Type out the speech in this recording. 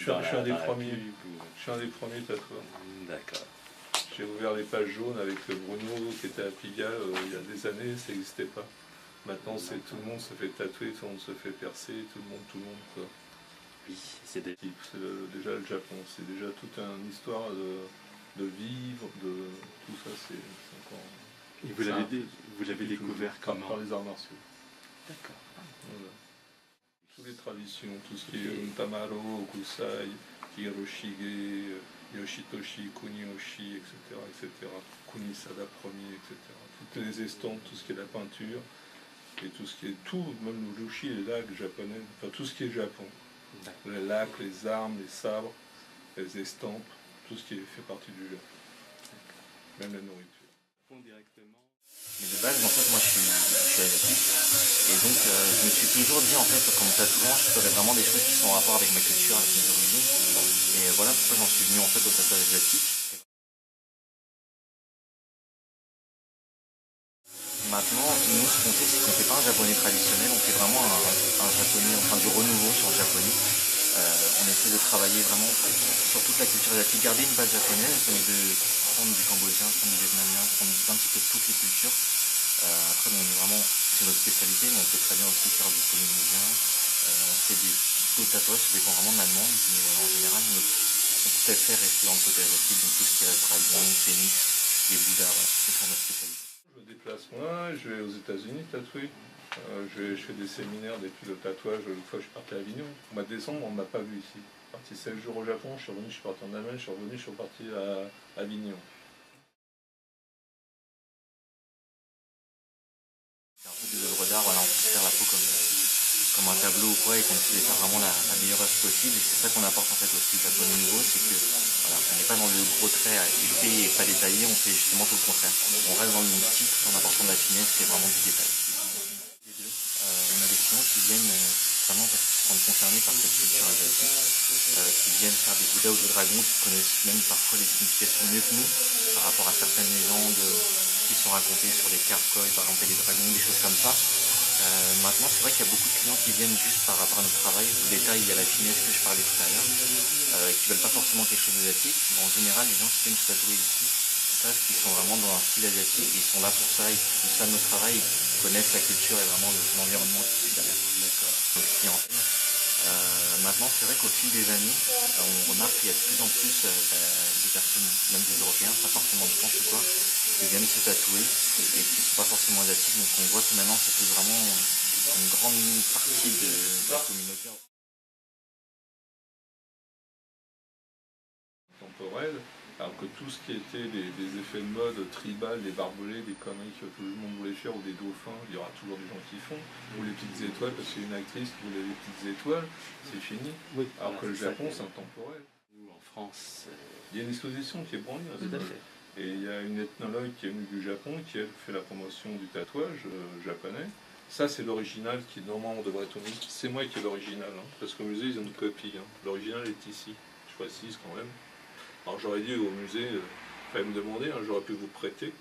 Je suis un des premiers tatoueurs. D'accord. J'ai ouvert les pages jaunes avec Bruno qui était à Pigalle il y a des années, ça n'existait pas. Maintenant, c'est tout le monde se fait tatouer, tout le monde se fait percer, tout le monde quoi. Oui, c'est des... Déjà le Japon, c'est déjà toute une histoire de vivre, de tout ça, c'est encore... Et vous l'avez découvert comment? Par les arts martiaux. D'accord. Voilà. Toutes les traditions, tout ce qui est Tamaro, Okusai, Hiroshige, Yoshitoshi, Kunioshi, etc. Kunisada Ier, etc. Toutes les estampes, tout ce qui est la peinture, et tout ce qui est tout, même le lushi, les lacs japonais, enfin tout ce qui est Japon. Les lacs, les armes, les sabres, les estampes, tout ce qui fait partie du Japon. Même la nourriture. Mais de base, en fait, moi je suis asiatique. Et donc, je me suis toujours dit, en fait, comme tatouant, je ferais vraiment des choses qui sont en rapport avec ma culture, avec mes origines. Et voilà pourquoi j'en suis venu, en fait, au tatouage asiatique. Maintenant, nous, ce qu'on fait, c'est qu'on ne fait pas un japonais traditionnel, on fait vraiment un japonais, enfin du renouveau sur le japonais. On essaie de travailler vraiment sur toute la culture asiatique, garder une base japonaise, mais de prendre du cambodgien, prendre du vietnamien, prendre un petit peu de toutes les cultures. Après, on est vraiment, c'est notre spécialité, mais on peut très bien aussi faire du polynésien. On fait d'autres tatouages, ça dépend vraiment de la demande, mais en général, on préfère rester dans le côté asiatique, donc tout ce qui est dragon, phénix, les bouddhas, voilà, c'est ça notre spécialité. Je me déplace moi, je vais aux États-Unis tatouer. Je fais des séminaires d'études de tatouage une fois que je partais à Avignon. Au mois de décembre, on ne m'a pas vu ici. Je suis parti 7 jours au Japon, je suis revenu, je suis parti en Allemagne, je suis revenu, je suis reparti à Avignon. C'est un peu des œuvres d'art, voilà, on peut se faire la peau comme un tableau ou quoi, et qu'on essaie de faire vraiment la meilleure œuvre possible. Et c'est ça qu'on apporte en fait aussi au japonais nouveau, c'est que voilà, on n'est pas dans le gros trait épais et pas détaillé, on fait justement tout le contraire. On reste dans le style tout en apportant de la finesse et vraiment du détail. On a des clients qui viennent vraiment parce qu'ils se sentent concernés par cette culture asiatique, qui viennent faire des bouddhas ou des dragons, qui connaissent même parfois les significations mieux que nous, par rapport à certaines légendes qui sont racontées sur les cartes koi, par exemple les dragons, des choses comme ça. Maintenant, c'est vrai qu'il y a beaucoup de clients qui viennent juste par rapport à notre travail, au détail et à la finesse que je parlais tout à l'heure, qui ne veulent pas forcément quelque chose d'asiatique, mais en général, les gens qui viennent se tatouer ici savent qu'ils sont vraiment dans un style asiatique, et ils sont là pour ça, ils savent notre travail, ils connaissent la culture et vraiment l'environnement qui est derrière. D'accord. Maintenant, c'est vrai qu'au fil des années, on remarque qu'il y a de plus en plus des personnes, même des Européens, pas forcément de France ou quoi, qui viennent se tatouer et qui ne sont pas forcément asiatiques. Donc on voit que maintenant, ça fait vraiment une grande partie de la communauté. Temporelle, alors que tout ce qui était des effets de mode tribal, des barbelés, des conneries que tout le monde voulait faire, ou des dauphins, il y aura toujours des gens qui font, ou les petites étoiles, parce qu'il y a une actrice qui voulait les petites étoiles, c'est fini. Oui, alors que le Japon, c'est intemporel. En France, il y a une exposition qui est branlée. Tout à fait. Et il y a une ethnologue qui est venue du Japon, qui elle fait la promotion du tatouage japonais. Ça, c'est l'original qui, normalement, on devrait être au musée. C'est moi qui ai l'original, hein, parce qu'au musée, ils ont une copie. Hein. L'original est ici, je précise quand même. Alors j'aurais dit au musée, fallait me demander, hein, j'aurais pu vous prêter.